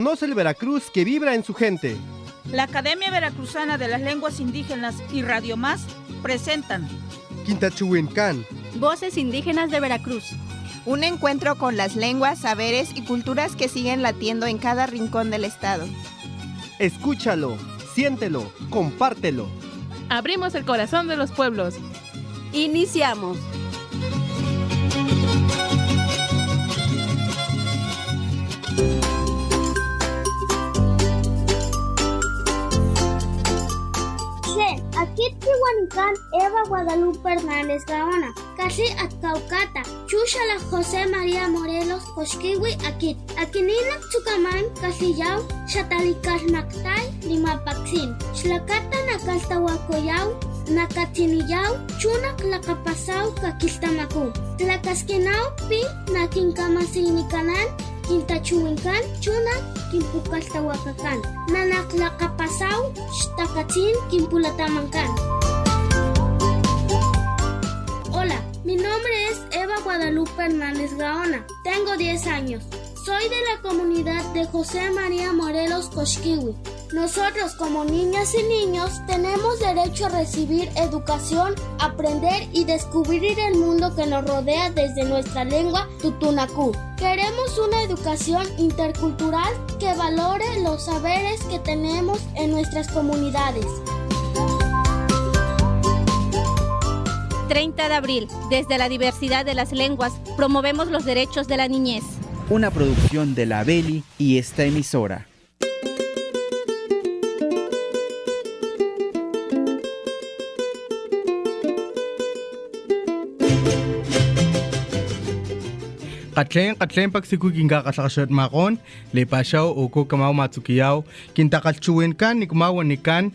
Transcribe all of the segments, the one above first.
Conoce el Veracruz que vibra en su gente. La Academia Veracruzana de las Lenguas Indígenas y Radio Más presentan Quintachuencán, Voces Indígenas de Veracruz. Un encuentro con las lenguas, saberes y culturas que siguen latiendo en cada rincón del estado. Escúchalo, siéntelo, compártelo. Abrimos el corazón de los pueblos. Iniciamos. Aquí Tihuanacan, Eva Guadalupe Hernández Gaona, Casi Atcaucata, Chushala José María Morelos, Cosquiwi Akit, Akinina Tsukaman, Casillao, Xatalicas Mactay, Lima Paxin, Xlacata Nacaltahuacoyao, Nacatinillao, Chunac Lacapasao, Caquistamacu, Tlacasquinao, Pi, Naquincamasignicanan, Quintachuencán, Chuna, Quimpucaltahuacacán, Nanaclacapasau, Xtacachín, Quimpulatamancan. Hola, mi nombre es Eva Guadalupe Hernández Gaona, tengo 10 años. Soy de la comunidad de José María Morelos Cosquiwi. Nosotros como niñas y niños tenemos derecho a recibir educación, aprender y descubrir el mundo que nos rodea desde nuestra lengua tutunacú. Queremos una educación intercultural que valore los saberes que tenemos en nuestras comunidades. 30 de abril, desde la diversidad de las lenguas, promovemos los derechos de la niñez. Una producción de la Beli y esta emisora. Katlen paksiku kinga kasakashat makon le pashaw uko kamao matsukiyaw quintakalchuencan nikmahuanican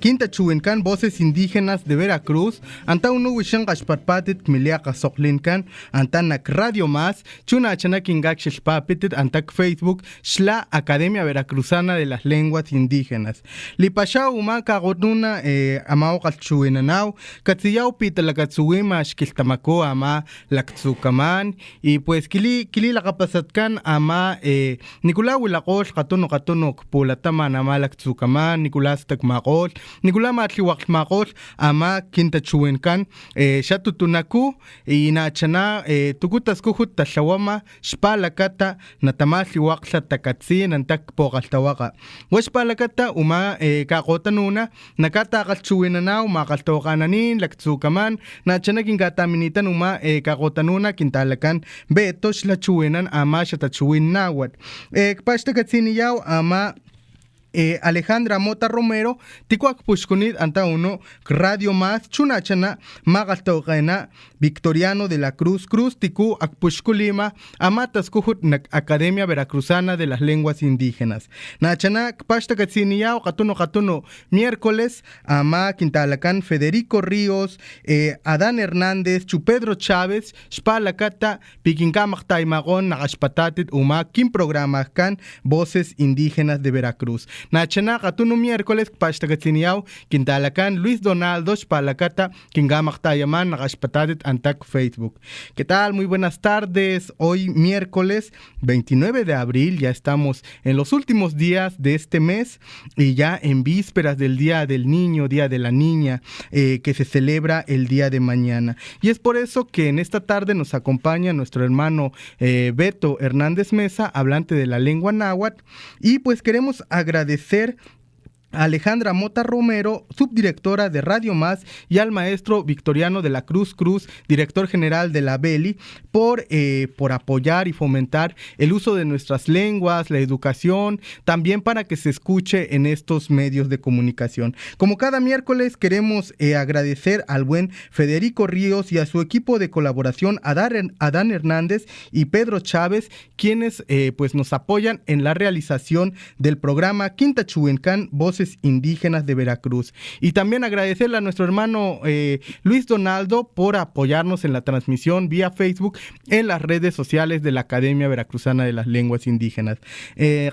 quintachuencan Voces Indígenas de Veracruz anta unu wishan kashpatpatit milia kasoklincan anta nak Radio Más chuna achana kingak shishpapitit antak Facebook shla Academia Veracruzana de las Lenguas Indígenas li pashaw uma kagotuna amao kalchuenanaw katsiyaw pitalakatsuima shkiltamako ama laktsukaman y pues kili la kapasatkan ama Nicolás Huilacol katono pulatama nama laktsukaman Nicolás takmakol Nicolás matliwakmakol ama quintachuencan shatutunaku y nachana tukutas kuhut tashawama shpalakata natamatliwakla takatsin antak pokaltawaka washpalakata uma kakotanuna nakata kalchuenanaw makaltokananin laktsukaman nachana kinkataminitan uma kakotanuna kintalakan beto xlachuenan ama xatachuin náhuatl kpaxtakatsiniyaw ama Alejandra Mota Romero tikuak pushkunit anta uno Radio Más chunachana magaltoqena Victoriano de la Cruz tiku akpushkulima amatas kuhut nak Academia Veracruzana de las Lenguas Indígenas nachana kpaxtakatsiniyaw katuno miércoles ama quintalakan Federico Ríos Adán Hernández Chupedro Chávez xpalakata pikinkamaktaimagón nagashpatatit uma kin programajkan Voces Indígenas de Veracruz nachana katuno miércoles kpaxtakatsiniyaw quintalakan Luis Donaldo xpalakata kinkamaktayaman nagashpatatit antak Facebook. ¿Qué tal? Muy buenas tardes. Hoy miércoles 29 de abril, ya estamos en los últimos días de este mes y ya en vísperas del Día del Niño, Día de la Niña, que se celebra el día de mañana. Y es por eso que en esta tarde nos acompaña nuestro hermano Beto Hernández Mesa, hablante de la lengua náhuatl, y pues queremos agradecer Alejandra Mota Romero, subdirectora de Radio Más, y al maestro Victoriano de la Cruz, director general de la Beli, por apoyar y fomentar el uso de nuestras lenguas, la educación, también para que se escuche en estos medios de comunicación. Como cada miércoles queremos agradecer al buen Federico Ríos y a su equipo de colaboración, Adán Hernández y Pedro Chávez, quienes pues nos apoyan en la realización del programa Quintachuencán, Voces Indígenas de Veracruz. Y también agradecerle a nuestro hermano Luis Donaldo por apoyarnos en la transmisión vía Facebook en las redes sociales de la Academia Veracruzana de las Lenguas Indígenas.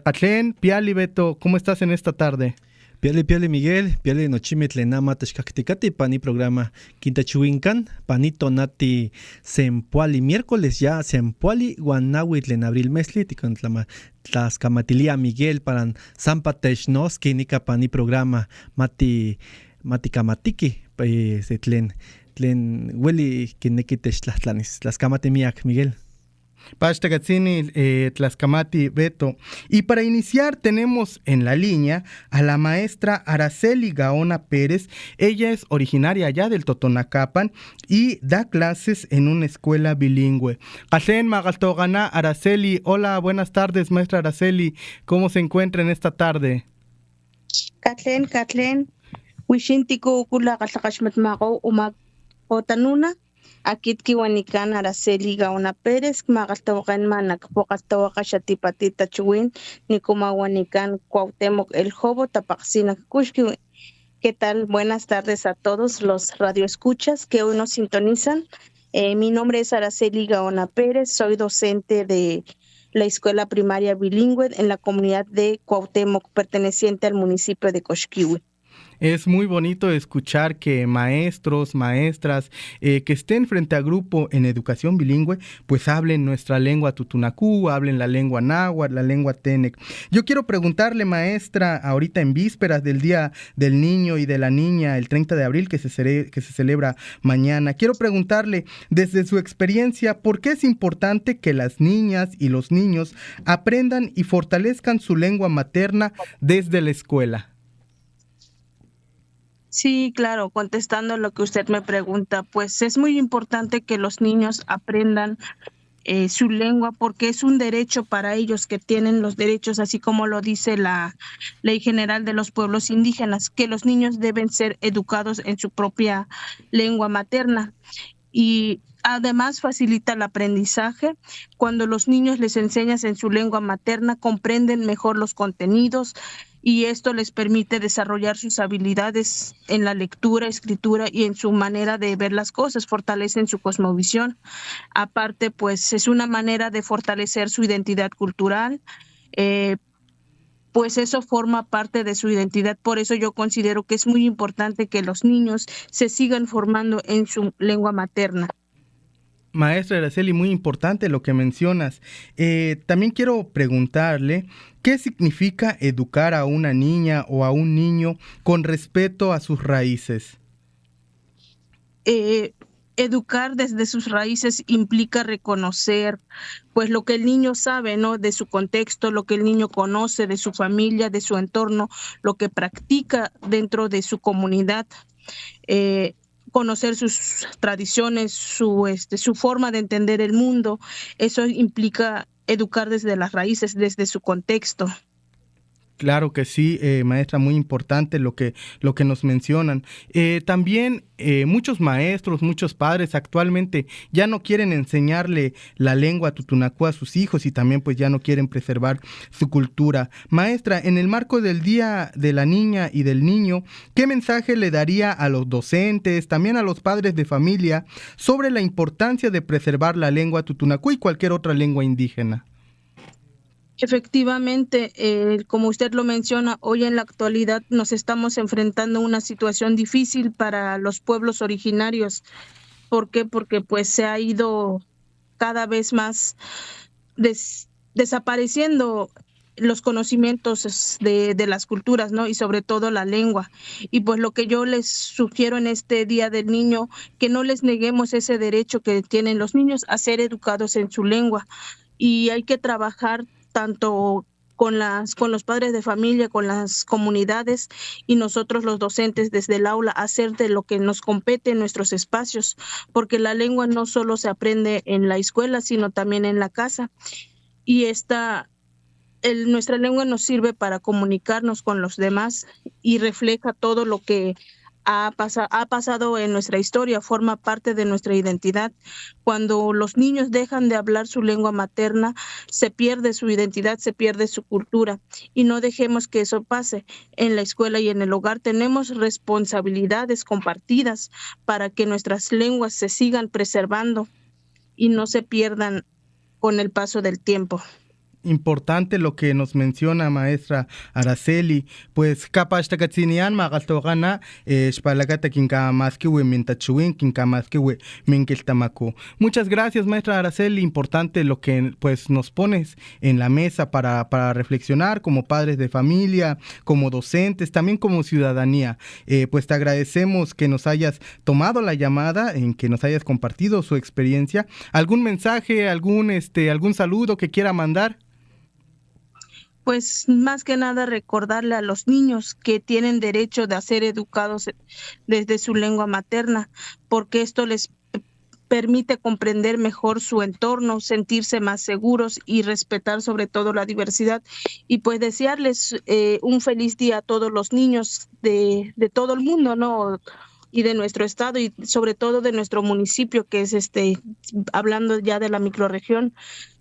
Katlen, Piali, Beto, ¿cómo estás en esta tarde? Piale Miguel, piale nochime tlenama teshkaktikati pani programa Quintachuincan, panito nati sempuali miércoles ya sempuali guanawi tlen abril mesli tikontlama tlaskamatilia Miguel paran sampa technoski nika pani programa mati kamatiki se tlen hueli kineki techtlahtlanis tlaskamatemiak Miguel. Pachtakatzini, Tlaskamati, Beto. Y para iniciar tenemos en la línea a la maestra Araceli Gaona Pérez. Ella es originaria allá del Totonacapan y da clases en una escuela bilingüe. Kashen Magaltogana, Araceli. Hola, buenas tardes, maestra Araceli. ¿Cómo se encuentra en esta tarde? Katlen. Wishintiku ukula kalakashmatmago umak otanuna. Akit kiwanikan Araceli Gaona Pérez, magaltawakan manak pokaltawaka Xatipatita Chuwin, nikumawanikan Cuauhtémoc El Jobo, Tapaxina Kushki. ¿Qué tal? Buenas tardes a todos los radioescuchas que hoy nos sintonizan. Mi nombre es Araceli Gaona Pérez, soy docente de la escuela primaria bilingüe en la comunidad de Cuauhtémoc, perteneciente al municipio de Coxquihui. Es muy bonito escuchar que maestros, maestras que estén frente a grupo en educación bilingüe, pues hablen nuestra lengua tutunacú, hablen la lengua náhuatl, la lengua tenec. Yo quiero preguntarle, maestra, ahorita en vísperas del Día del Niño y de la Niña, el 30 de abril que se celebra mañana, quiero preguntarle desde su experiencia, ¿por qué es importante que las niñas y los niños aprendan y fortalezcan su lengua materna desde la escuela? Sí, claro, contestando lo que usted me pregunta, pues es muy importante que los niños aprendan su lengua porque es un derecho para ellos que tienen los derechos, así como lo dice la Ley General de los Pueblos Indígenas, que los niños deben ser educados en su propia lengua materna. Y además facilita el aprendizaje. Cuando los niños les enseñas en su lengua materna, comprenden mejor los contenidos y esto les permite desarrollar sus habilidades en la lectura, escritura y en su manera de ver las cosas, fortalecen su cosmovisión. Aparte, pues es una manera de fortalecer su identidad cultural, pues eso forma parte de su identidad. Por eso yo considero que es muy importante que los niños se sigan formando en su lengua materna. Maestra Araceli, muy importante lo que mencionas. También quiero preguntarle, ¿qué significa educar a una niña o a un niño con respeto a sus raíces? Educar desde sus raíces implica reconocer pues lo que el niño sabe, ¿no? De su contexto, lo que el niño conoce de su familia, de su entorno, lo que practica dentro de su comunidad. Conocer sus tradiciones, su forma de entender el mundo, eso implica educar desde las raíces, desde su contexto. Claro que sí, maestra, muy importante lo que nos mencionan. También muchos maestros, muchos padres actualmente ya no quieren enseñarle la lengua tutunacú a sus hijos y también pues ya no quieren preservar su cultura. Maestra, en el marco del Día de la Niña y del Niño, ¿qué mensaje le daría a los docentes, también a los padres de familia, sobre la importancia de preservar la lengua tutunacú y cualquier otra lengua indígena? Efectivamente, como usted lo menciona, hoy en la actualidad nos estamos enfrentando a una situación difícil para los pueblos originarios. ¿Por qué? Porque pues se ha ido cada vez más desapareciendo los conocimientos de las culturas, ¿no? Y sobre todo la lengua. Y pues lo que yo les sugiero en este Día del Niño, que no les neguemos ese derecho que tienen los niños a ser educados en su lengua. Y hay que trabajar tanto con los padres de familia, con las comunidades y nosotros los docentes desde el aula, hacer de lo que nos compete en nuestros espacios, porque la lengua no solo se aprende en la escuela, sino también en la casa. Y nuestra lengua nos sirve para comunicarnos con los demás y refleja todo lo que ha pasado en nuestra historia, forma parte de nuestra identidad. Cuando los niños dejan de hablar su lengua materna, se pierde su identidad, se pierde su cultura y no dejemos que eso pase. En la escuela y en el hogar tenemos responsabilidades compartidas para que nuestras lenguas se sigan preservando y no se pierdan con el paso del tiempo. importante lo que nos menciona maestra Araceli, pues capaz de katsinian magaltogana spalagata kinka maskiwe mintachuin kinka maskiwe minkiltamaku. Muchas gracias maestra Araceli, importante lo que pues nos pones en la mesa para reflexionar como padres de familia, como docentes, también como ciudadanía. Pues te agradecemos que nos hayas tomado la llamada, en que nos hayas compartido su experiencia. ¿Algún mensaje, algún saludo que quiera mandar? Pues más que nada recordarle a los niños que tienen derecho de ser educados desde su lengua materna, porque esto les permite comprender mejor su entorno, sentirse más seguros y respetar sobre todo la diversidad. Y pues desearles un feliz día a todos los niños de todo el mundo, ¿no? Y de nuestro estado y sobre todo de nuestro municipio, que es hablando ya de la microrregión,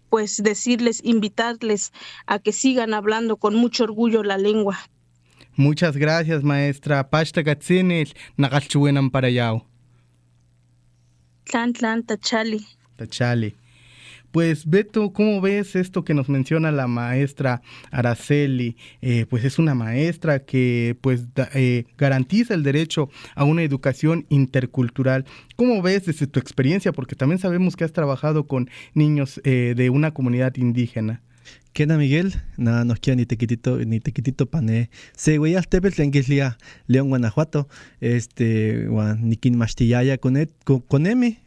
pues decirles, invitarles a que sigan hablando con mucho orgullo la lengua. Muchas gracias, maestra. Pashta Gatzinil, Nagalchuenam Parayao. Tlan, tachali. Tachali. Pues Beto, ¿cómo ves esto que nos menciona la maestra Araceli? Pues es una maestra que pues garantiza el derecho a una educación intercultural. ¿Cómo ves desde tu experiencia? Porque también sabemos que has trabajado con niños de una comunidad indígena. Kena Miguel, nos queda ni tequitito pane. Se güey al tepel tlenguislia León Guanajuato, nikin mastillaya con M,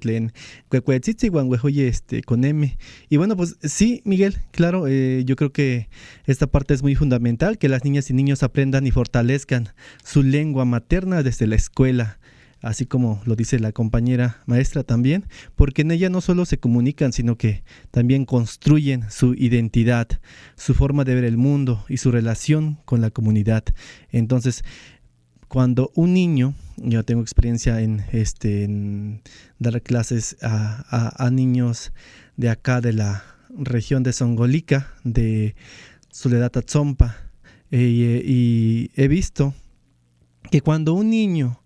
tlen cuecuetzitzi guanguejoye con M. Y bueno, pues sí, Miguel, claro, yo creo que esta parte es muy fundamental, que las niñas y niños aprendan y fortalezcan su lengua materna desde la escuela. Así como lo dice la compañera maestra también, porque en ella no solo se comunican, sino que también construyen su identidad, su forma de ver el mundo y su relación con la comunidad. Entonces, cuando un niño, yo tengo experiencia en dar clases a niños de acá de la región de Songolica, de Soledad Atzompa, y he visto que cuando un niño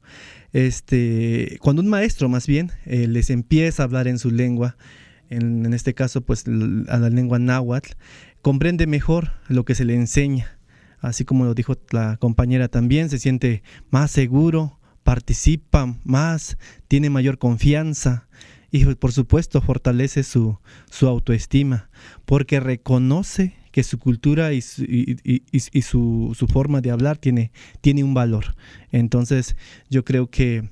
cuando un maestro más bien les empieza a hablar en su lengua, en este caso pues a la lengua náhuatl, comprende mejor lo que se le enseña, así como lo dijo la compañera también, se siente más seguro, participa más, tiene mayor confianza y por supuesto fortalece su autoestima, porque reconoce que su cultura y su forma de hablar tiene un valor. Entonces yo creo que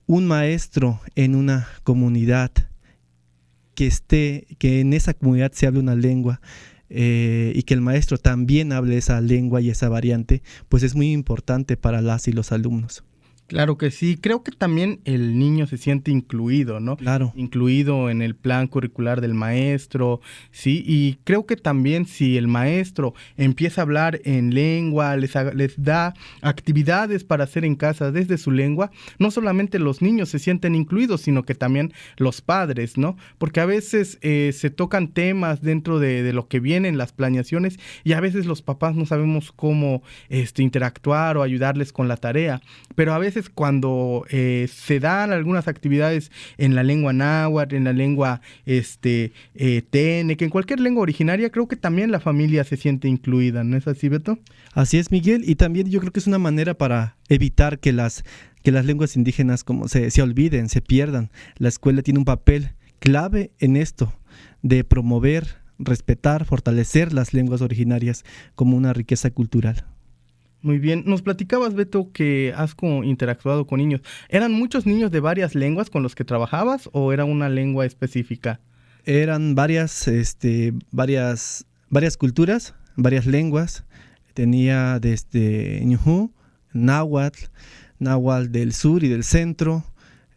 un maestro en una comunidad que en esa comunidad se hable una lengua y que el maestro también hable esa lengua y esa variante, pues es muy importante para las y los alumnos. Claro que sí, creo que también el niño se siente incluido, ¿no? Claro. Incluido en el plan curricular del maestro, sí, y creo que también si el maestro empieza a hablar en lengua, les da actividades para hacer en casa desde su lengua, no solamente los niños se sienten incluidos, sino que también los padres, ¿no? Porque a veces se tocan temas dentro de lo que vienen las planeaciones y a veces los papás no sabemos cómo interactuar o ayudarles con la tarea, pero a veces cuando se dan algunas actividades en la lengua náhuatl, en la lengua tene, que en cualquier lengua originaria, creo que también la familia se siente incluida, ¿no es así, Beto? Así es, Miguel, y también yo creo que es una manera para evitar que las lenguas indígenas como se olviden, se pierdan. La escuela tiene un papel clave en esto, de promover, respetar, fortalecer las lenguas originarias como una riqueza cultural. Muy bien, nos platicabas, Beto, que has interactuado con niños. ¿Eran muchos niños de varias lenguas con los que trabajabas o era una lengua específica? Eran varias culturas, varias lenguas. Tenía desde ñujú, náhuatl del sur y del centro,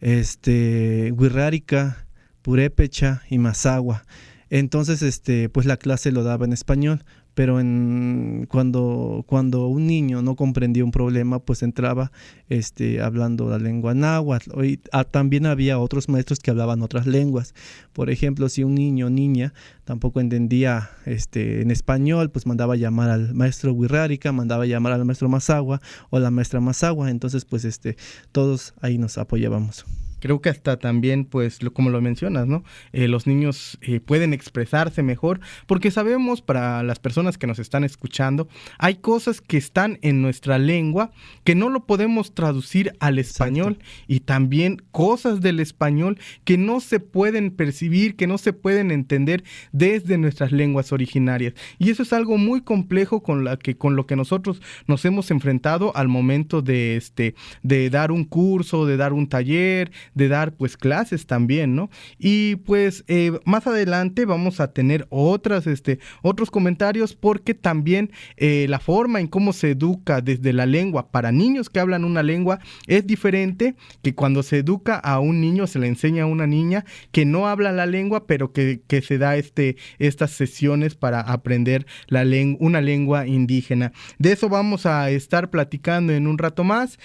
wixárika, purépecha y mazahua. Entonces, pues la clase lo daba en español, pero cuando un niño no comprendía un problema, pues entraba hablando la lengua náhuatl. También había otros maestros que hablaban otras lenguas. Por ejemplo, si un niño o niña tampoco entendía en español, pues mandaba llamar al maestro wixárika, mandaba llamar al maestro mazahua o la maestra mazahua. Entonces, pues todos ahí nos apoyábamos. Creo que hasta también, pues, como lo mencionas, ¿no? Los niños pueden expresarse mejor, porque sabemos, para las personas que nos están escuchando, hay cosas que están en nuestra lengua que no lo podemos traducir al español. Exacto. Y también cosas del español que no se pueden percibir, que no se pueden entender desde nuestras lenguas originarias. Y eso es algo muy complejo con lo que nosotros nos hemos enfrentado al momento de dar un curso, de dar un taller, de dar pues clases también, ¿no? Y pues más adelante vamos a tener otros comentarios, porque también la forma en cómo se educa desde la lengua para niños que hablan una lengua es diferente que cuando se educa a un niño, se le enseña a una niña que no habla la lengua, pero que se da estas sesiones para aprender una lengua indígena. De eso vamos a estar platicando en un rato más,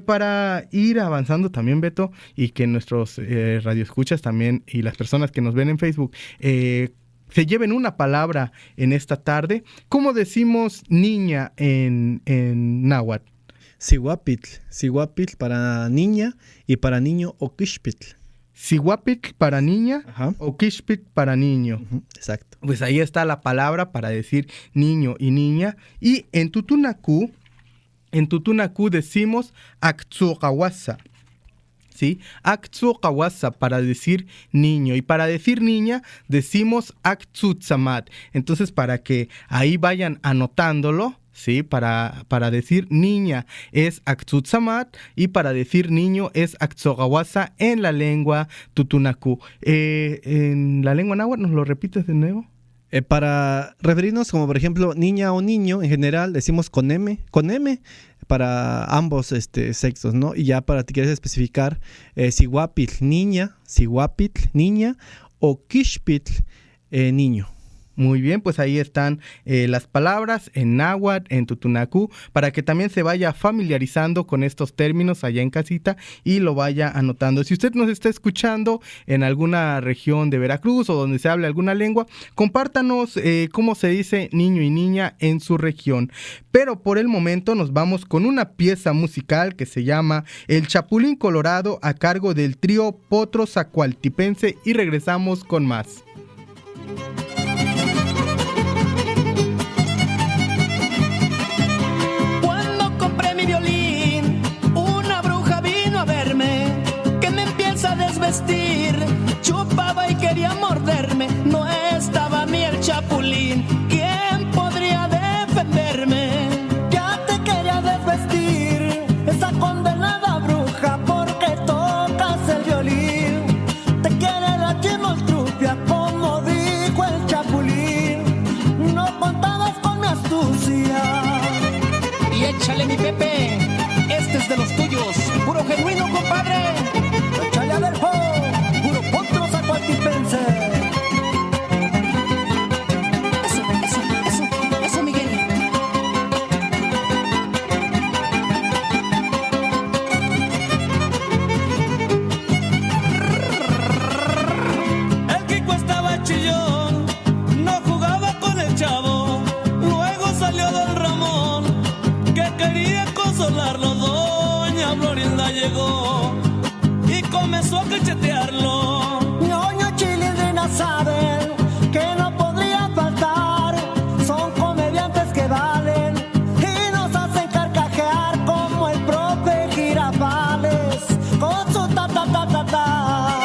para ir avanzando también, Beto, y que nuestros radioescuchas también y las personas que nos ven en Facebook se lleven una palabra en esta tarde. ¿Cómo decimos niña en náhuatl? Sihuapitl para niña, y para niño oquixpitl. Sihuapitl para niña, oquixpitl para niño. Exacto. Pues ahí está la palabra para decir niño y niña. Y en Tutunacú decimos actzucawasa. ¿Sí? Actzucawasa para decir niño, y para decir niña decimos actzutzamat. Entonces, para que ahí vayan anotándolo, ¿sí? Para decir niña es actzutzamat, y para decir niño es actzucawasa en la lengua tutunacú. En la lengua náhuatl, ¿nos lo repites de nuevo? Para referirnos, como por ejemplo niña o niño, en general decimos con M para ambos sexos, ¿no? Y ya para ti quieres especificar sihuapitl niña o quixpitl niño. Muy bien, pues ahí están las palabras en náhuatl, en tutunacú, para que también se vaya familiarizando con estos términos allá en casita y lo vaya anotando. Si usted nos está escuchando en alguna región de Veracruz o donde se hable alguna lengua, compártanos cómo se dice niño y niña en su región. Pero por el momento nos vamos con una pieza musical que se llama El Chapulín Colorado, a cargo del trío Potro Zacualtipense, y regresamos con más. Chupaba y quería morderme, no estaba a mí el chapulín. ¿Quién podría defenderme? Ya te quería desvestir, esa condenada bruja, porque tocas el violín. Te quiere la chimoltrufia, como dijo el chapulín. No contabas con mi astucia. Y échale, mi Pepe, este es de los tuyos, puro genuino, compadre. Échale a ver, Eso, Miguel. El Kiko estaba chillón, no jugaba con el chavo. Luego salió del Ramón, que quería consolarlo. Doña Florinda llegó y comenzó a cachetearlo. Saben que no podría faltar, son comediantes que valen y nos hacen carcajear como el profe Girafales con su ta ta ta ta ta.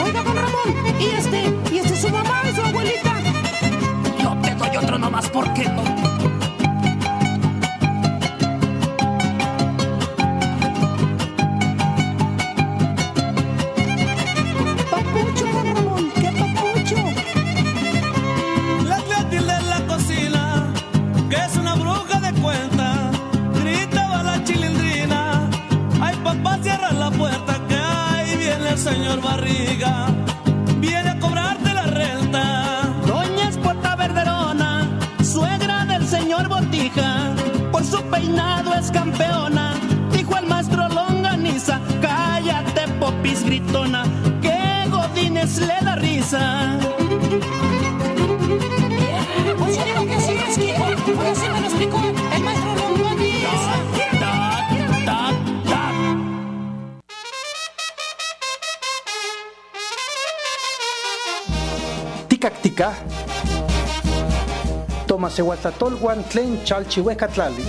Oiga, don Ramón, ¿y este es su mamá y su abuelita? Yo te doy otro nomás porque no. Señor Barriga viene a cobrarte la renta. Doña Espuerta Verderona, suegra del señor Botija, por su peinado es campeona. Dijo el maestro Longaniza, cállate popis gritona, que Godínez le da risa. Pues yo digo que sí, es que, pues así me lo explicó el maestro Longaniza. tikaktika tomasewatlatolwan tlen chalchihuecatlali.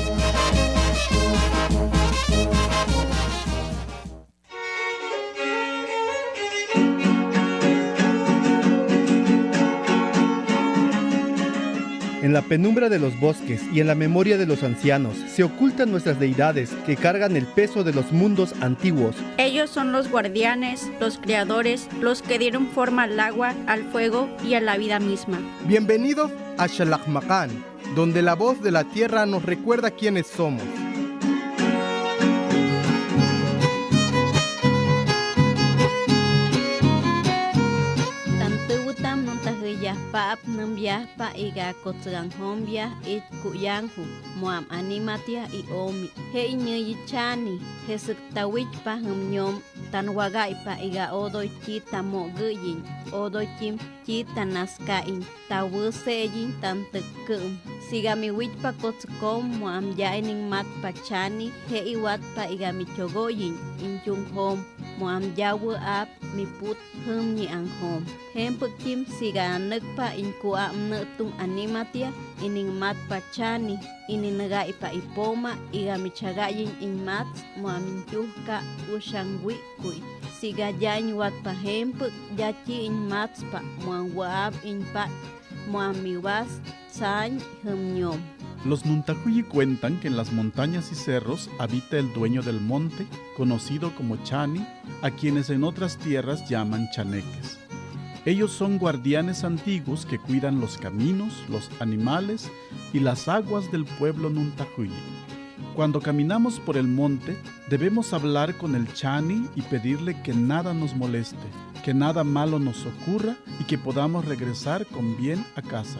En la penumbra de los bosques y en la memoria de los ancianos se ocultan nuestras deidades que cargan el peso de los mundos antiguos. Ellos son los guardianes, los creadores, los que dieron forma al agua, al fuego y a la vida misma. Bienvenidos a Xalakmakan, donde la voz de la tierra nos recuerda quiénes somos. Paap nambia pa iga kotsang hombia it kuyangu muam animatia I omi he inyi chani he suktawich pa humnyom tanwaga pa iga odoy chita mo guyin odoy chim chita naskain tawusejin tantekum sigami wich pa kotskom muam jaining mat pa chani he iwat pa iga michogoyin inchung hom muam jawu ap miput hum ni ang hom hempuk chim siga pa inkua mnetung animatia ining mat pachani ininaga ipa ipoma igamichagayin inmat muaminchuka ushangwi kui siga jany wat pa hempuk jachi inmat pa muanwaab inpa muamiwas san humnyom. Los Nuntahuyi cuentan que en las montañas y cerros habita el dueño del monte, conocido como Chani, a quienes en otras tierras llaman chaneques. Ellos son guardianes antiguos que cuidan los caminos, los animales y las aguas del pueblo Nuntahuyi. Cuando caminamos por el monte, debemos hablar con el Chani y pedirle que nada nos moleste, que nada malo nos ocurra y que podamos regresar con bien a casa.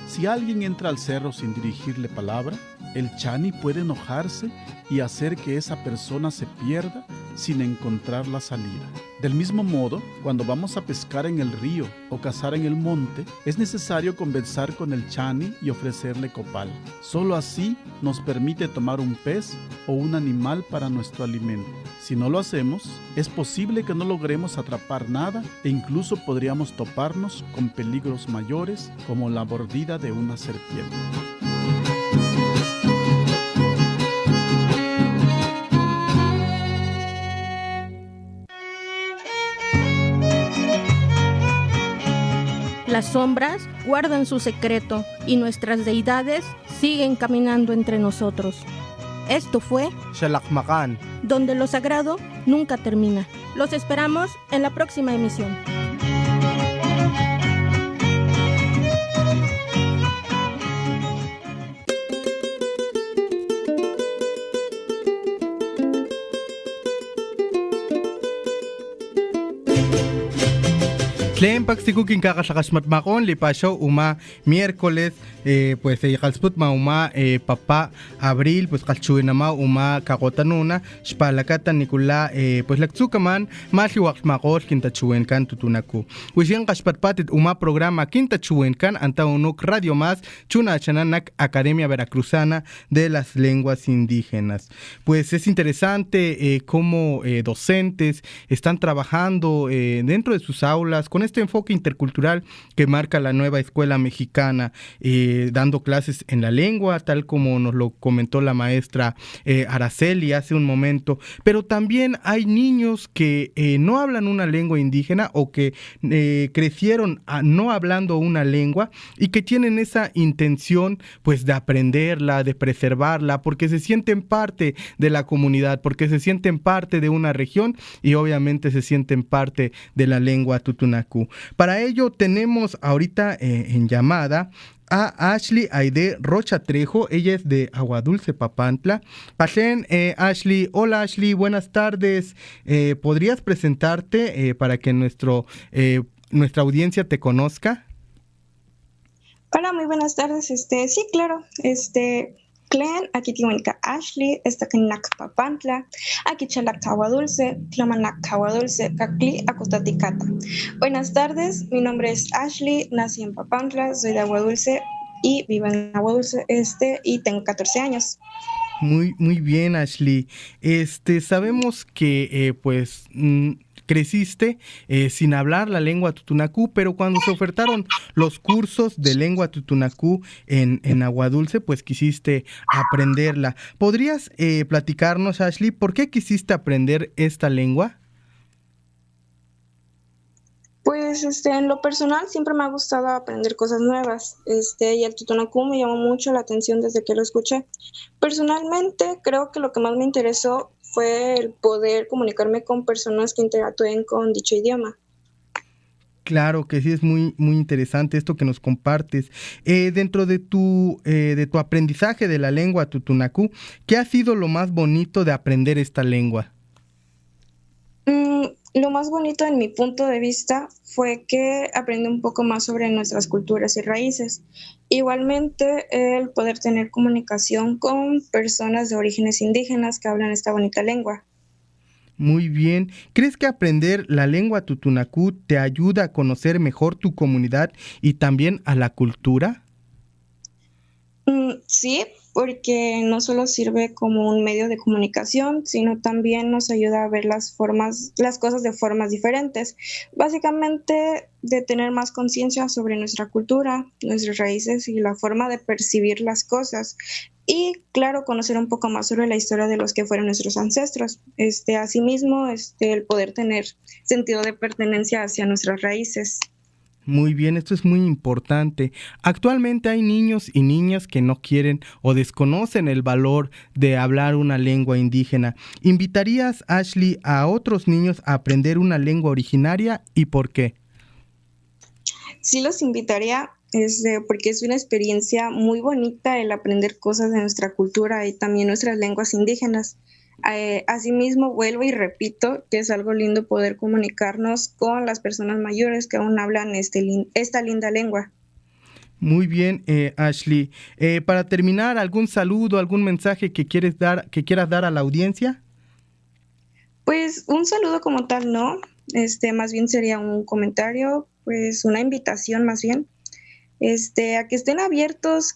Si alguien entra al cerro sin dirigirle palabra, el Chani puede enojarse y hacer que esa persona se pierda sin encontrar la salida. Del mismo modo, cuando vamos a pescar en el río o cazar en el monte, es necesario conversar con el Chani y ofrecerle copal. Solo así nos permite tomar un pez o un animal para nuestro alimento. Si no lo hacemos, es posible que no logremos atrapar nada e incluso podríamos toparnos con peligros mayores como la mordida de una serpiente. Las sombras guardan su secreto y nuestras deidades siguen caminando entre nosotros. Esto fue Xalakmakan, donde lo sagrado nunca termina. Los esperamos en la próxima emisión. Tlen paksikukin kakasakasmatmakon lipasyo uma miércoles pues kalsput uma papa abril pues kalchuinama uma kakotanuna spalakata nikula pues laktsukaman masiwakmakol kintachuenkan tutunaku wisyan kaspatpatit uma programa kintachuenkan antaunuk Radio Más chunachananak Academia Veracruzana de las Lenguas Indígenas. Pues es interesante cómo docentes están trabajando dentro de sus aulas con este enfoque intercultural que marca la nueva escuela mexicana, dando clases en la lengua, tal como nos lo comentó la maestra Araceli hace un momento, pero también hay niños que no hablan una lengua indígena o que crecieron no hablando una lengua y que tienen esa intención pues de aprenderla, de preservarla, porque se sienten parte de la comunidad, porque se sienten parte de una región y obviamente se sienten parte de la lengua tutunacú. Para ello tenemos ahorita en llamada a Ashley Aide Rocha Trejo. Ella es de Aguadulce, Papantla. Pasen, Ashley. Hola, Ashley, buenas tardes. ¿Podrías presentarte para que nuestra audiencia te conozca? Hola, muy buenas tardes. Sí, claro. Clen, aquí tiwinka Ashley, Estakenak Papantla, aquí Chalak Aguadulce, Tlamanak Aguadulce, Cacli, Acostaticata. Buenas tardes, mi nombre es Ashley, nací en Papantla, soy de Aguadulce y vivo en Aguadulce y tengo 14 años. Muy bien, Ashley. Sabemos que creciste sin hablar la lengua tutunacú, pero cuando se ofertaron los cursos de lengua tutunacú en Agua Dulce, pues quisiste aprenderla. ¿Podrías platicarnos, Ashley, por qué quisiste aprender esta lengua? Pues en lo personal siempre me ha gustado aprender cosas nuevas, y el tutunacú me llamó mucho la atención desde que lo escuché. Personalmente creo que lo que más me interesó fue el poder comunicarme con personas que interactúen con dicho idioma. Claro que sí, es muy, muy interesante esto que nos compartes. Dentro de tu aprendizaje de la lengua tutunacú, ¿qué ha sido lo más bonito de aprender esta lengua? Lo más bonito en mi punto de vista fue que aprendí un poco más sobre nuestras culturas y raíces. Igualmente, el poder tener comunicación con personas de orígenes indígenas que hablan esta bonita lengua. Muy bien. ¿Crees que aprender la lengua tutunacú te ayuda a conocer mejor tu comunidad y también a la cultura? Sí, porque no solo sirve como un medio de comunicación, sino también nos ayuda a ver las cosas de formas diferentes. Básicamente, de tener más conciencia sobre nuestra cultura, nuestras raíces y la forma de percibir las cosas. Y, claro, conocer un poco más sobre la historia de los que fueron nuestros ancestros. Asimismo, el poder tener sentido de pertenencia hacia nuestras raíces. Muy bien, esto es muy importante. Actualmente hay niños y niñas que no quieren o desconocen el valor de hablar una lengua indígena. ¿Invitarías, Ashley, a otros niños a aprender una lengua originaria y por qué? Sí, los invitaría, porque es una experiencia muy bonita el aprender cosas de nuestra cultura y también nuestras lenguas indígenas. Asimismo, vuelvo y repito que es algo lindo poder comunicarnos con las personas mayores que aún hablan esta linda lengua. Muy bien, Ashley. Para terminar, ¿algún saludo, algún mensaje que quieras dar a la audiencia? Pues un saludo como tal, no. Más bien sería un comentario, pues una invitación más bien. A que estén abiertos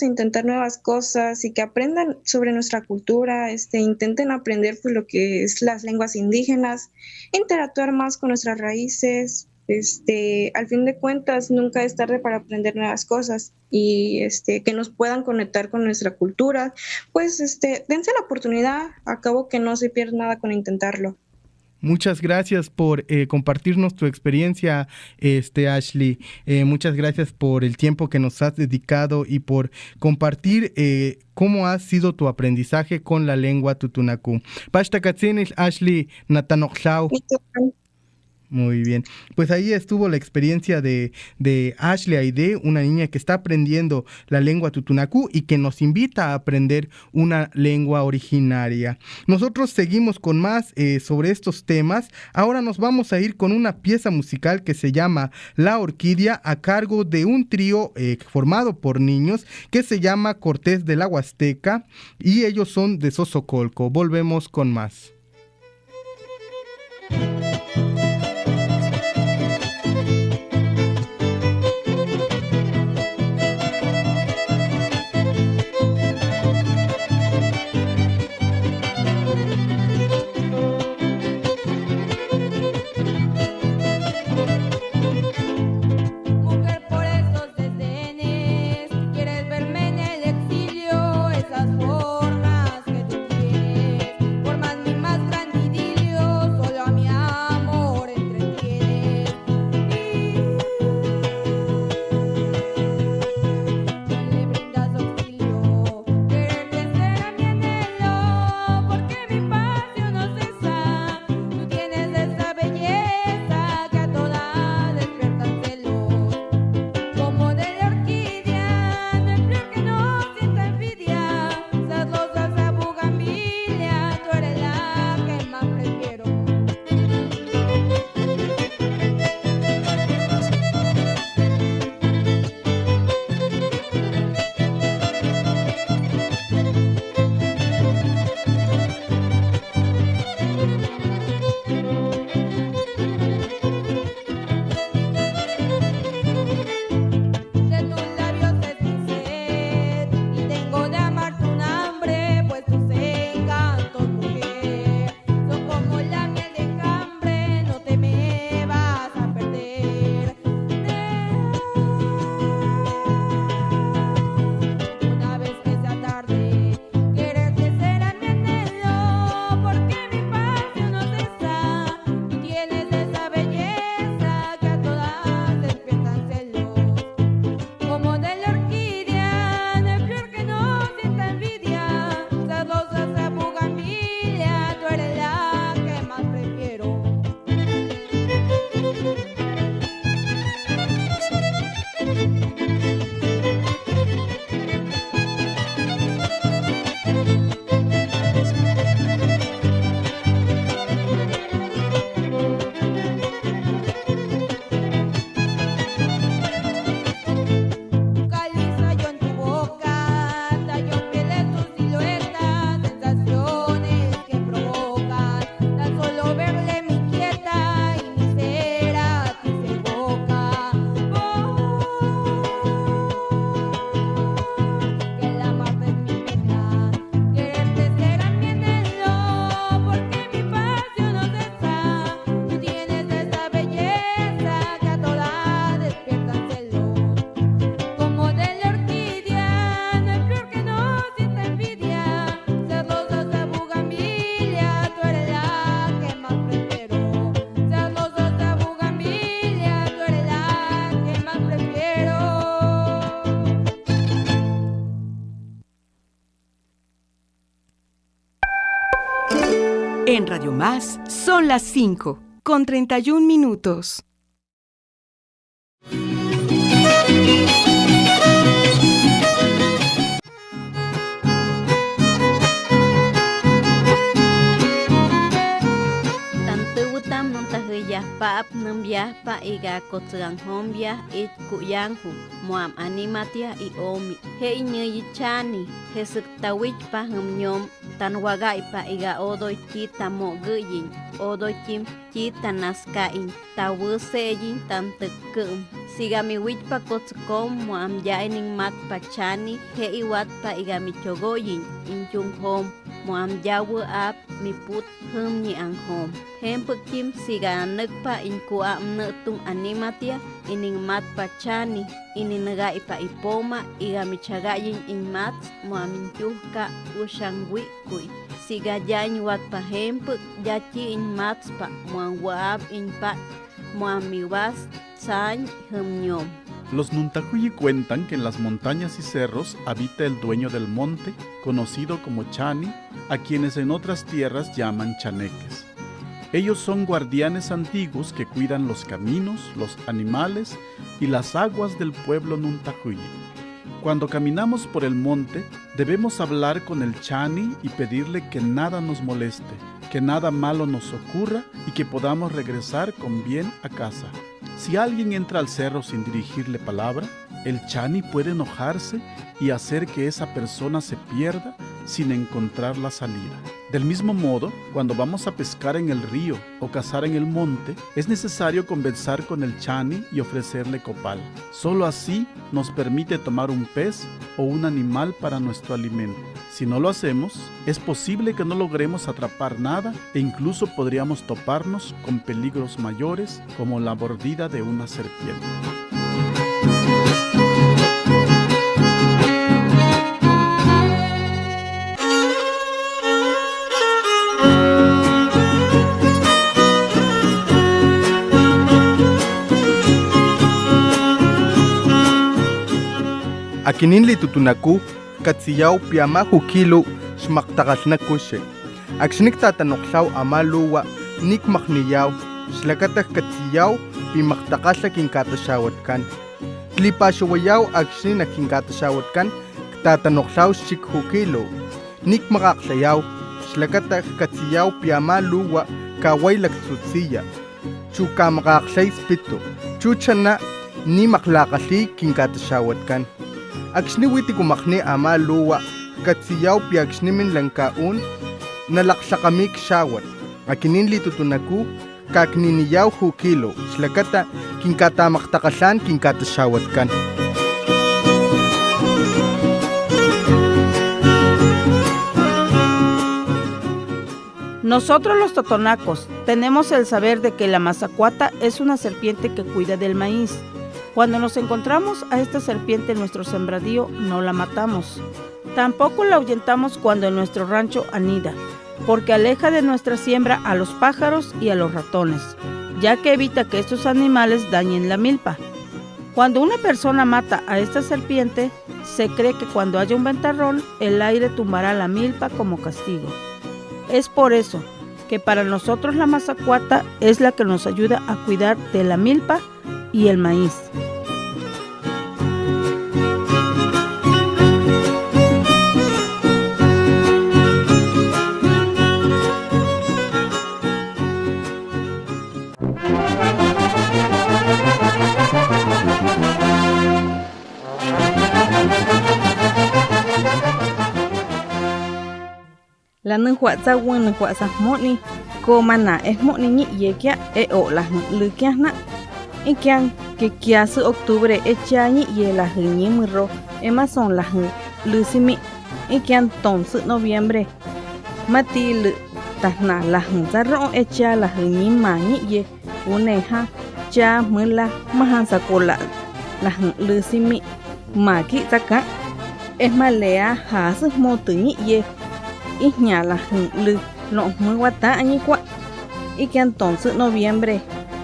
a intentar nuevas cosas y que aprendan sobre nuestra cultura, intenten aprender pues lo que es las lenguas indígenas, interactuar más con nuestras raíces, al fin de cuentas nunca es tarde para aprender nuevas cosas y que nos puedan conectar con nuestra cultura, pues dense la oportunidad, acabo que no se pierde nada con intentarlo. Muchas gracias por compartirnos tu experiencia, Ashley. Muchas gracias por el tiempo que nos has dedicado y por compartir cómo ha sido tu aprendizaje con la lengua tutunacú. Pashta katzinish, Ashley Natanoxau. Muy bien, pues ahí estuvo la experiencia de Ashley Aide, una niña que está aprendiendo la lengua tutunacú y que nos invita a aprender una lengua originaria. Nosotros seguimos con más sobre estos temas. Ahora nos vamos a ir con una pieza musical que se llama La Orquídea, a cargo de un trío formado por niños que se llama Cortés de la Huasteca y ellos son de Sosocolco. Volvemos con más. Formas que tú tienes, formas mismas Radio Más son las 5:31. Paap nambia pa iga kotsang hombia it kuyangu muam animatia I omi he nyi chani he suktawich pa humnyom tanwagai pa iga odo kita mo guyin odo kim kita naskain tawuseyin tantekum sigami wich pa kotskom muam jaining mat pa chani he iwat pa iga michogoyin inchung hom muam jawu ap mi put hum ni ang hom hem pukim siga nagpa in kuam na tung animatia ining mat pa chani ininaga ipa ipoma iga michagayin in mat muamin yuhka usangwi kuy siga jain wat pa hem puk jachi in mat pa muam waab in pa muami was san hum nyom. Los Nuntajuyi cuentan que en las montañas y cerros habita el dueño del monte, conocido como Chani, a quienes en otras tierras llaman chaneques. Ellos son guardianes antiguos que cuidan los caminos, los animales y las aguas del pueblo Nuntajuyi. Cuando caminamos por el monte, debemos hablar con el Chani y pedirle que nada nos moleste, que nada malo nos ocurra y que podamos regresar con bien a casa. Si alguien entra al cerro sin dirigirle palabra, el Chani puede enojarse y hacer que esa persona se pierda sin encontrar la salida. Del mismo modo, cuando vamos a pescar en el río o cazar en el monte, es necesario conversar con el Chani y ofrecerle copal. Solo así nos permite tomar un pez o un animal para nuestro alimento. Si no lo hacemos, es posible que no logremos atrapar nada e incluso podríamos toparnos con peligros mayores como la mordida de una serpiente. Akininli tutunaku katsiyaw piama hukilo shmaktagalnakushe. Akshinik tatanoklaw amaluwa nikmakniyaw shlakatak katsiyaw pimaktakasha kinkatashawatkan. Klipashawayaw akshin kinkatashawatkan tatanoklaw shik hukilo. Nikmakaklayaw shlakatak katsiyaw piama luwa kaway laktsutsiya. Chuka makaklay spito. Chuchana ni maklakali kinkatashawatkan. Akshniwiti kumakni ama luwa katsiyaw piakshnimin langkaun nalaksakamik shawat. Akininli tutunaku kakniniyaw hukilo shlakata kinkatamaktakashan kinkatashawatkan. Nosotros los totonacos tenemos el saber de que la mazacuata es una serpiente que cuida del maíz. Cuando nos encontramos a esta serpiente en nuestro sembradío, no la matamos. Tampoco la ahuyentamos cuando en nuestro rancho anida, porque aleja de nuestra siembra a los pájaros y a los ratones, ya que evita que estos animales dañen la milpa. Cuando una persona mata a esta serpiente, se cree que cuando haya un ventarrón, el aire tumbará la milpa como castigo. Es por eso que para nosotros la mazacuata es la que nos ayuda a cuidar de la milpa y el maíz. La nâng họa ra quân nâng họa ra mốt ni cô mà nà e mốt ni nhị ye kia e ổ là lư kia nạ e kia que kia su octubre e cha nhị ye là hư nhị mưa ro e mà son là hư lư si mi e kia ton su noviembre mà ti lư ta nà là hư ra ro e cha là hư nhị mà nhị ye une ha cha mưa la mà han sa cô là hư lư si mi mà kỹ ra cả e mà lea hà su mô từ nhị ye y nhà là hừng lư nọ mới qua ta anh ấy quá y kia tổng sự noviembre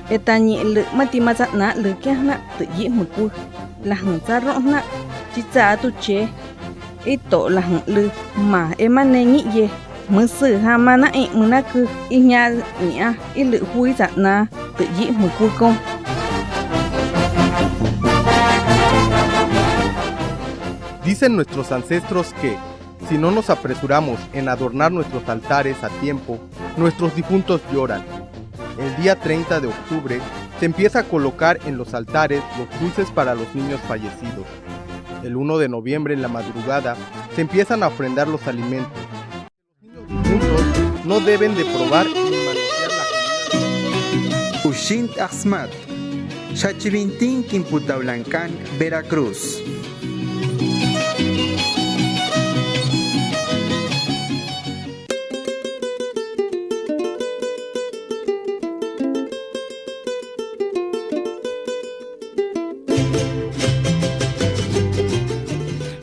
eta nhị lư mà tìm mà chặt nã lư kia nã tự diễn một cua là hừng ra rõ nã chỉ trả tu chế y tổ là hừng lư mà em ăn nên nhị ye Musu hamana e munaku iña nia ilu huiza na tuyi mukukom. Dicen nuestros ancestros que, si no nos apresuramos en adornar nuestros altares a tiempo, nuestros difuntos lloran. El día 30 de octubre se empieza a colocar en los altares los dulces para los niños fallecidos. El 1 de noviembre en la madrugada se empiezan a ofrendar los alimentos. Los difuntos no deben de probar ni manosear la comida. Ushint Ahmad, Xachivintín Quimputaulancan, Veracruz.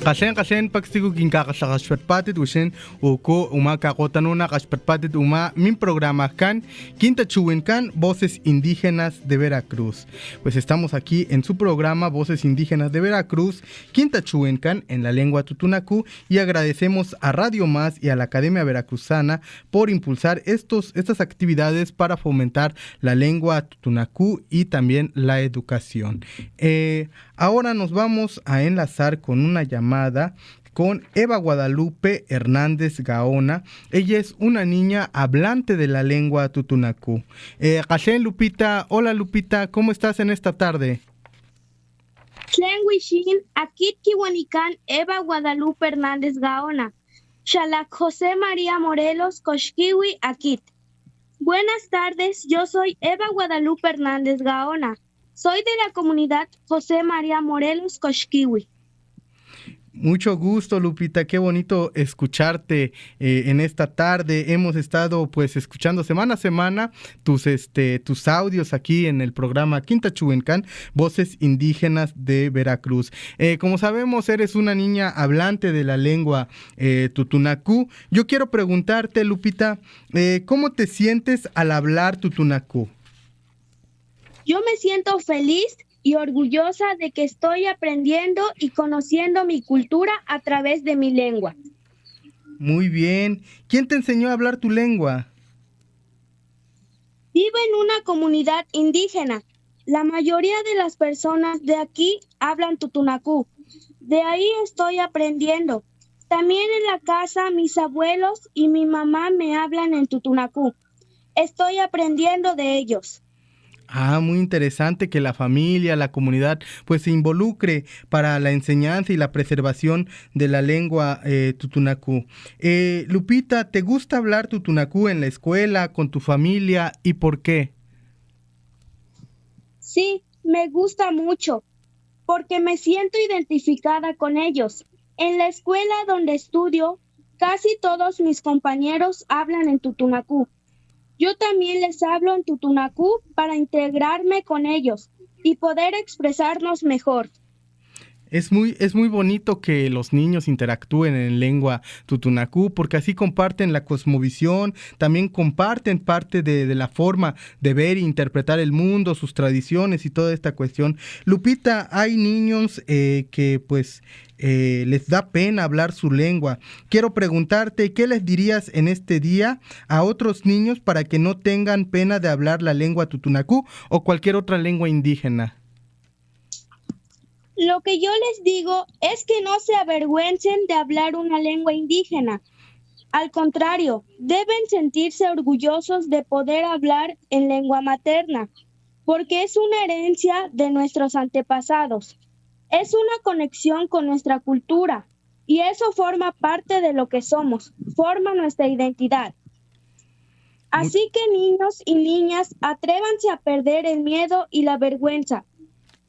Kashen pakstigu kinkakasakashpatpatit ushen uko uma kakotanuna kashpatpatit uma min programa kan Quinta Chuwencan Voces Indígenas de Veracruz. Pues estamos aquí en su programa Voces Indígenas de Veracruz, Quinta Chuwencan en la lengua tutunacú, y agradecemos a Radio Más y a la Academia Veracruzana por impulsar estas actividades para fomentar la lengua tutunacú y también la educación. Ahora nos vamos a enlazar con una llamada con Eva Guadalupe Hernández Gaona. Ella es una niña hablante de la lengua tutunacú. Kashen Lupita, hola Lupita, ¿cómo estás en esta tarde? Tlenguishin, Akit Kiwanikan, Eva Guadalupe Hernández Gaona. Shalak José María Morelos Koshkiwi, Akit. Buenas tardes, yo soy Eva Guadalupe Hernández Gaona. Soy de la comunidad José María Morelos Koshkiwi. Mucho gusto, Lupita, qué bonito escucharte en esta tarde. Hemos estado pues escuchando semana a semana tus audios aquí en el programa Quinta Chuwencan, Voces Indígenas de Veracruz. Como sabemos, eres una niña hablante de la lengua tutunacú. Yo quiero preguntarte, Lupita, ¿cómo te sientes al hablar tutunacú? Yo me siento feliz y orgullosa de que estoy aprendiendo y conociendo mi cultura a través de mi lengua. Muy bien. ¿Quién te enseñó a hablar tu lengua? Vivo en una comunidad indígena. La mayoría de las personas de aquí hablan tutunacú. De ahí estoy aprendiendo. También en la casa mis abuelos y mi mamá me hablan en tutunacú. Estoy aprendiendo de ellos. Muy interesante que la familia, la comunidad, pues se involucre para la enseñanza y la preservación de la lengua tutunacú. Lupita, ¿te gusta hablar tutunacú en la escuela, con tu familia y por qué? Sí, me gusta mucho, porque me siento identificada con ellos. En la escuela donde estudio, casi todos mis compañeros hablan en tutunacú. Yo también les hablo en tutunacú para integrarme con ellos y poder expresarnos mejor. Es muy bonito que los niños interactúen en lengua tutunacú, porque así comparten la cosmovisión, también comparten parte de la forma de ver e interpretar el mundo, sus tradiciones y toda esta cuestión. Lupita, hay niños que pues les da pena hablar su lengua. Quiero preguntarte, ¿qué les dirías en este día a otros niños para que no tengan pena de hablar la lengua tutunacú o cualquier otra lengua indígena? Lo que yo les digo es que no se avergüencen de hablar una lengua indígena. Al contrario, deben sentirse orgullosos de poder hablar en lengua materna, porque es una herencia de nuestros antepasados. Es una conexión con nuestra cultura y eso forma parte de lo que somos, forma nuestra identidad. Así que niños y niñas, atrévanse a perder el miedo y la vergüenza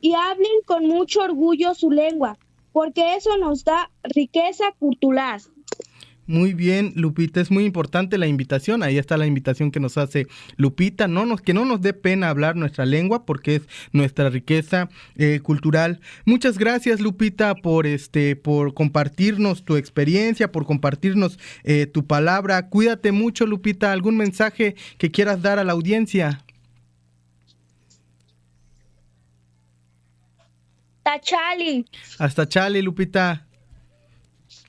y hablen con mucho orgullo su lengua, porque eso nos da riqueza cultural. Muy bien, Lupita, es muy importante la invitación. Ahí está la invitación que nos hace Lupita. Que no nos dé pena hablar nuestra lengua porque es nuestra riqueza cultural. Muchas gracias, Lupita, por compartirnos tu experiencia, por compartirnos tu palabra. Cuídate mucho, Lupita. ¿Algún mensaje que quieras dar a la audiencia? Tachali. Hasta chale, Lupita.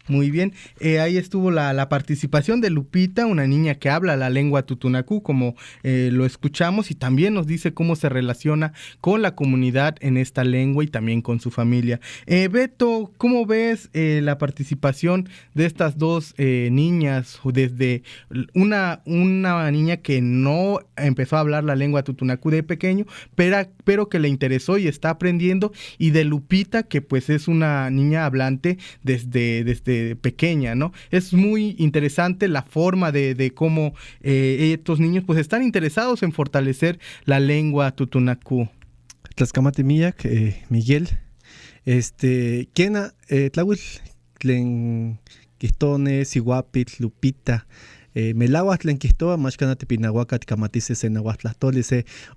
Muy bien, ahí estuvo la participación de Lupita, una niña que habla la lengua tutunacú, como lo escuchamos, y también nos dice cómo se relaciona con la comunidad en esta lengua y también con su familia. Beto, ¿cómo ves la participación de estas dos niñas? Desde una niña que no empezó a hablar la lengua tutunacú de pequeño, pero que le interesó y está aprendiendo, y de Lupita, que pues es una niña hablante desde pequeña, ¿no? Es muy interesante la forma de cómo estos niños pues están interesados en fortalecer la lengua tutunacú. Tlascamate Millac, Miguel, Kena, Tlahuil, Tlen Quistone, Siguapit, Lupita, Melahuas Tlen Quistoa, Machcana Tepinahuaca, Ticamatice, Senahuatlastole,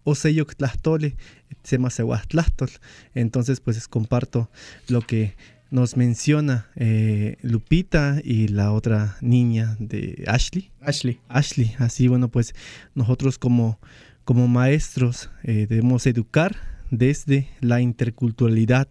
Oseyoc Tlastole, Semasehuatlastol. Entonces, pues comparto lo que nos menciona Lupita y la otra niña de Ashley. Así, bueno, pues nosotros como maestros debemos educar desde la interculturalidad,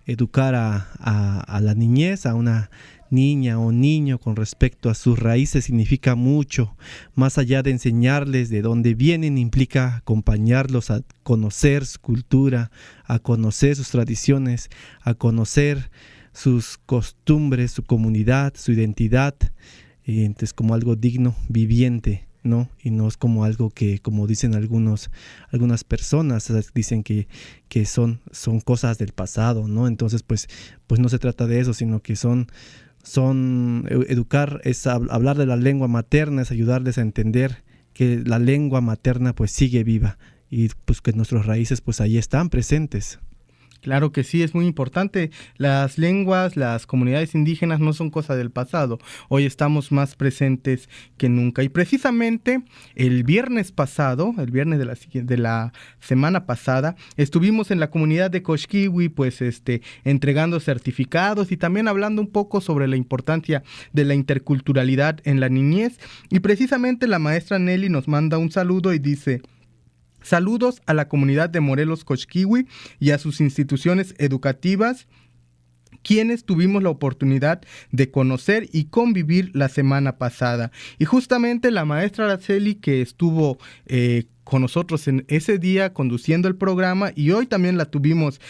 educar a la niñez, a una niña o niño con respecto a sus raíces significa mucho. Más allá de enseñarles de dónde vienen, implica acompañarlos a conocer su cultura, a conocer sus tradiciones, a conocer sus costumbres, su comunidad, su identidad, y entonces como algo digno, viviente, ¿no? Y no es como algo que, como dicen algunas personas, dicen que son cosas del pasado, ¿no? Entonces pues no se trata de eso, sino que son educar, es hablar de la lengua materna, es ayudarles a entender que la lengua materna pues sigue viva y pues que nuestras raíces pues ahí están presentes. Claro que sí, es muy importante. Las lenguas, las comunidades indígenas no son cosa del pasado. Hoy estamos más presentes que nunca. Y precisamente el viernes pasado, el viernes de la semana pasada, estuvimos en la comunidad de Coxquihui, pues entregando certificados y también hablando un poco sobre la importancia de la interculturalidad en la niñez. Y precisamente la maestra Nelly nos manda un saludo y dice: saludos a la comunidad de Morelos Coxquihui y a sus instituciones educativas, quienes tuvimos la oportunidad de conocer y convivir la semana pasada. Y justamente la maestra Araceli, que estuvo con nosotros en ese día conduciendo el programa, y hoy también la tuvimos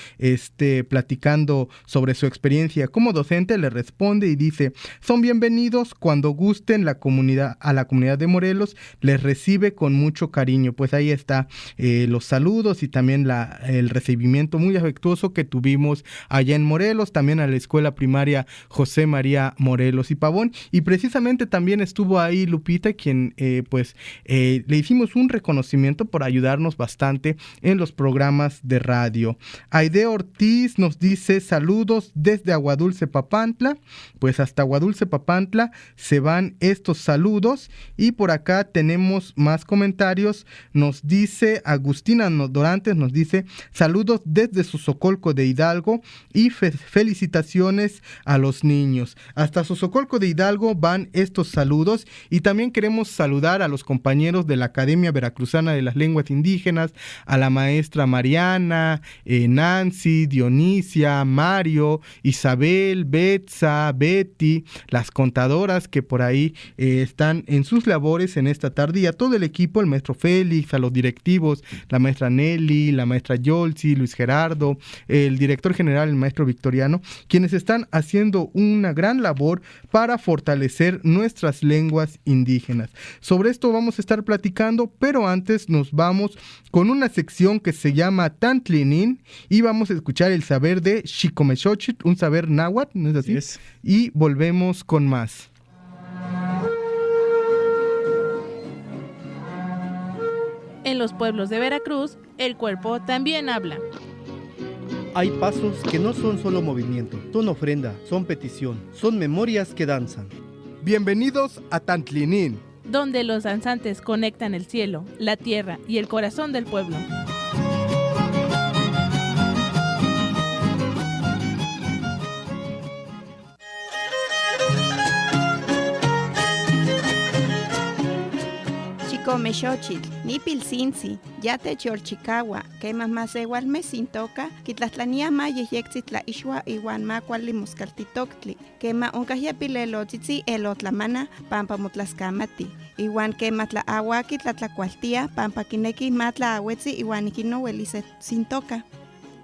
platicando sobre su experiencia como docente, le responde y dice: son bienvenidos cuando gusten, a la comunidad de Morelos les recibe con mucho cariño. Pues ahí está los saludos y también el recibimiento muy afectuoso que tuvimos allá en Morelos, también a la escuela primaria José María Morelos y Pavón, y precisamente también estuvo ahí Lupita, quien le hicimos un reconocimiento por ayudarnos bastante en los programas de radio. Aide Ortiz nos dice: saludos desde Aguadulce Papantla. Pues hasta Aguadulce Papantla se van estos saludos, y por acá tenemos más comentarios. Nos dice Agustina Dorantes, nos dice: saludos desde Sosocolco de Hidalgo y felicitaciones a los niños. Hasta Sosocolco de Hidalgo van estos saludos, y también queremos saludar a los compañeros de la Academia Veracruzana de las Lenguas Indígenas, a la maestra Mariana, Nancy, Dionisia, Mario, Isabel, Betsa, Betty, las contadoras que por ahí están en sus labores en esta tarde, y a todo el equipo, el maestro Félix, a los directivos, la maestra Nelly, la maestra Yolsi, Luis Gerardo, el director general, el maestro Victoriano, quienes están haciendo una gran labor para fortalecer nuestras lenguas indígenas. Sobre esto vamos a estar platicando, pero antes nos vamos con una sección que se llama Tantlinin, y vamos a escuchar el saber de Xicomechochitl, un saber náhuatl, ¿no es así? Yes. Y volvemos con más. En los pueblos de Veracruz, el cuerpo también habla. Hay pasos que no son solo movimiento, son ofrenda, son petición, son memorias que danzan. Bienvenidos a Tantlinin, donde los danzantes conectan el cielo, la tierra y el corazón del pueblo. Chicomexochitl, Nipilcinci, Yate Chorchicawa, Quemas más igual me sintoca, Quitlatlania ma yeyexitla ishwa iwan ma cuali muscaltitoctli, Quema uncahyapilelotzitzi elotlamana, Pampa mutlascamati, Iwan quema tla agua quitlatlacualtia, Pampa quineki matla ahuetzi iwan ikino huelice sintoca.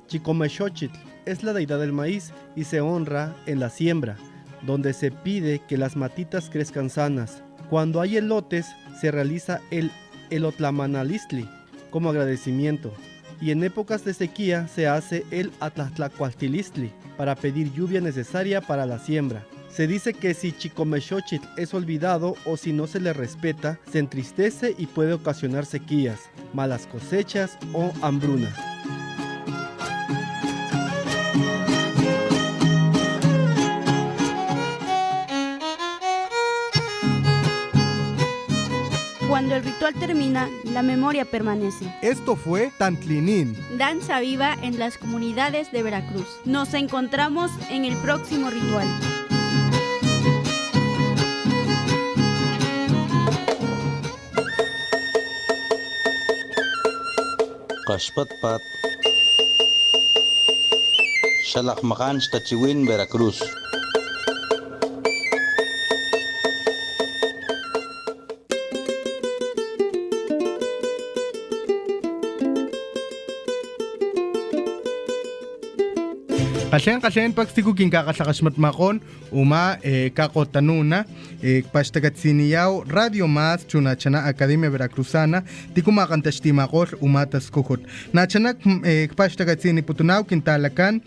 Chicomexochitl es la deidad del maíz y se honra en la siembra, donde se pide que las matitas crezcan sanas. Cuando hay elotes, se realiza el elotlamanalistli como agradecimiento, y en épocas de sequía se hace el atlatlacualtilistli para pedir lluvia necesaria para la siembra. Se dice que si Chicomexochitl es olvidado o si no se le respeta, se entristece y puede ocasionar sequías, malas cosechas o hambruna. Cuando el ritual termina, la memoria permanece. Esto fue Tantlinin, Danza viva en las comunidades de Veracruz. Nos encontramos en el próximo ritual. Qashpatpat Xalaqmaqan Xtachiwin, Veracruz. Qashen pakstiku kinkaqatlaqaxmatmaqon uma kaqotanuna paxtakatsiniyaw Radio Más chunachana Academia Veracruzana tikumaqantaxtimaqol uma taskujut nachanak paxtakatsini putunaw kintalakan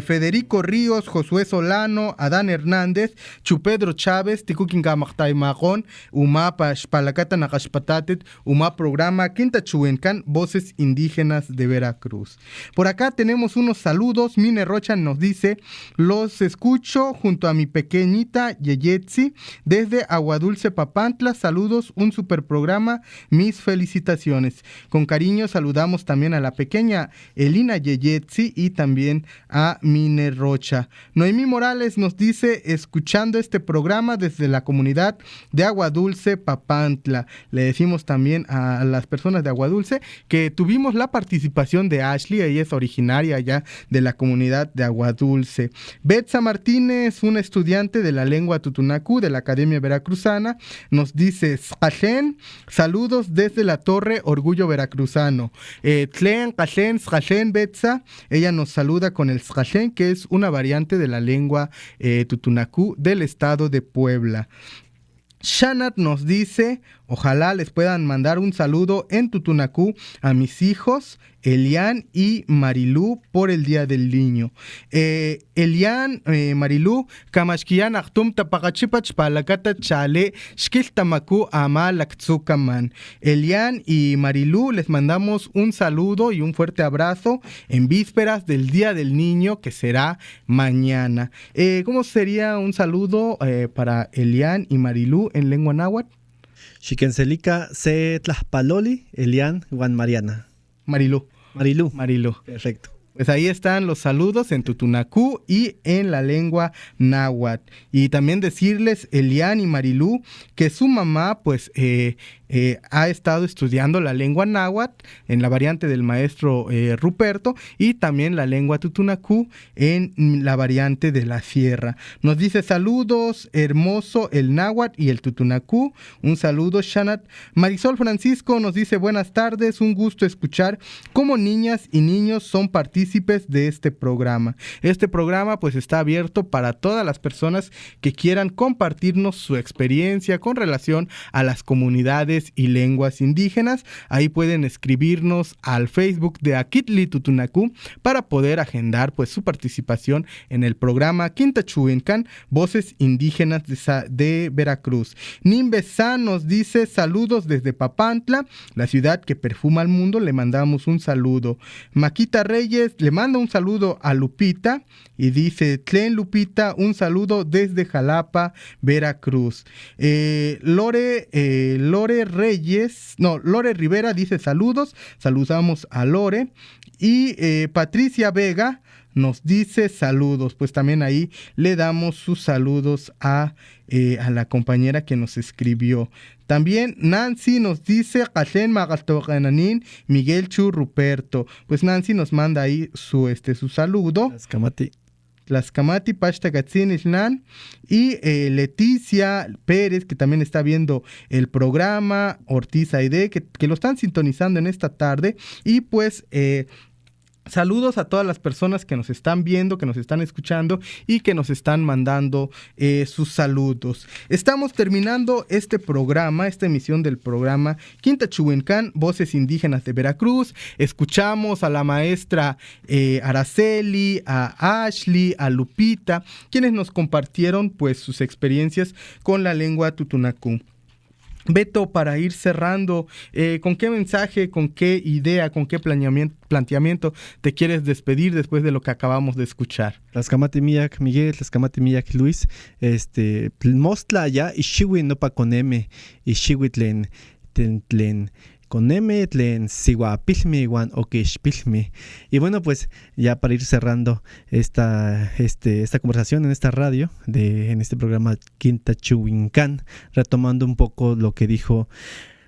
Federico Ríos, Josué Solano, Adán Hernández, Chupedro Chávez tiku kinkamaqtaymaqon uma paxpalakata naqaxpatatet uma programa kintachuenkan Voces Indígenas de Veracruz. Por acá tenemos unos saludos. Mine Rocha nos dice: los escucho junto a mi pequeñita Yeyetsi desde Aguadulce, Papantla. Saludos, un super programa, mis felicitaciones. Con cariño saludamos también a la pequeña Elina Yeyetsi y también a Mine Rocha. Noemí Morales nos dice: escuchando este programa desde la comunidad de Aguadulce, Papantla. Le decimos también a las personas de Aguadulce que tuvimos la participación de Ashley, ella es originaria ya de la comunidad de Aguadulce. Betsa Martínez, una estudiante de la lengua tutunacú de la Academia Veracruzana, nos dice: Sqachen, saludos desde la Torre Orgullo Veracruzano. Tlen, Qachen, Sqachen, Betsa, ella nos saluda con el Sqachen, que es una variante de la lengua tutunacú del estado de Puebla. Shanat nos dice: ojalá les puedan mandar un saludo en tutunacú a mis hijos Elian y Marilú por el Día del Niño. Elian, Marilú, kamashkiyan aktum tapakachipach palakata chale shkiltamaku ama laktsukaman. Elian y Marilú, les mandamos un saludo y un fuerte abrazo en vísperas del Día del Niño, que será mañana. ¿Cómo sería un saludo para Elian y Marilú en lengua náhuatl? Xiquencelika se tlaspaloli, Elian, Juan Mariana. Marilú. Perfecto. Pues ahí están los saludos en tutunacú y en la lengua náhuatl. Y también decirles, Elian y Marilú, que su mamá pues ha estado estudiando la lengua náhuatl en la variante del maestro Ruperto, y también la lengua tutunacú en la variante de la sierra. Nos dice: saludos, hermoso el náhuatl y el tutunacú. Un saludo, Shanat. Marisol Francisco nos dice: buenas tardes, un gusto escuchar cómo niñas y niños son partícipes de este programa. Este programa pues está abierto para todas las personas que quieran compartirnos su experiencia con relación a las comunidades y lenguas indígenas. Ahí pueden escribirnos al Facebook de Akitli Tutunacú para poder agendar pues su participación en el programa Quintachuencan, Voces Indígenas de Veracruz. Nimbezán nos dice: saludos desde Papantla, la ciudad que perfuma al mundo. Le mandamos un saludo. Maquita Reyes le manda un saludo a Lupita y dice: Tlen Lupita, un saludo desde Jalapa, Veracruz. Lore Rivera dice: saludamos a Lore. Y Patricia Vega nos dice saludos, pues también ahí le damos sus saludos a la compañera que nos escribió. También Nancy nos dice Miguel Chu Ruperto. Pues Nancy nos manda ahí su saludo. Tlaxcamati, Pachtagatzin Islan, y Leticia Pérez, que también está viendo el programa, Ortiz Aide, que lo están sintonizando en esta tarde, y pues saludos a todas las personas que nos están viendo, que nos están escuchando y que nos están mandando sus saludos. Estamos terminando este programa, esta emisión del programa Quintachuencán, Voces Indígenas de Veracruz. Escuchamos a la maestra Araceli, a Ashley, a Lupita, quienes nos compartieron pues sus experiencias con la lengua tutunacú. Beto, para ir cerrando, ¿con qué mensaje, con qué idea, con qué planteamiento te quieres despedir después de lo que acabamos de escuchar? Tlaxcamati miyak Miguel, Tlaxcamati miyak Luis, mostla ya ishiwi no pa coneme, ishiwi tlen coneme tlen sihuapilmi wan okishpilmi. Y bueno, pues ya para ir cerrando esta conversación en esta radio, en este programa Quintachuencán, retomando un poco lo que dijo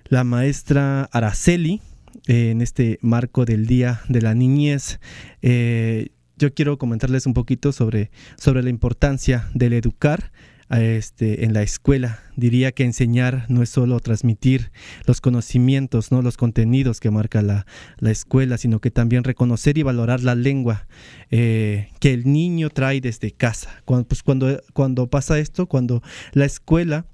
la maestra Araceli en este marco del Día de la Niñez. Yo quiero comentarles un poquito sobre la importancia del educar en la escuela. Diría que enseñar no es solo transmitir los conocimientos, ¿no?, los contenidos que marca la escuela, sino que también reconocer y valorar la lengua que el niño trae desde casa. Cuando pasa esto, cuando la escuela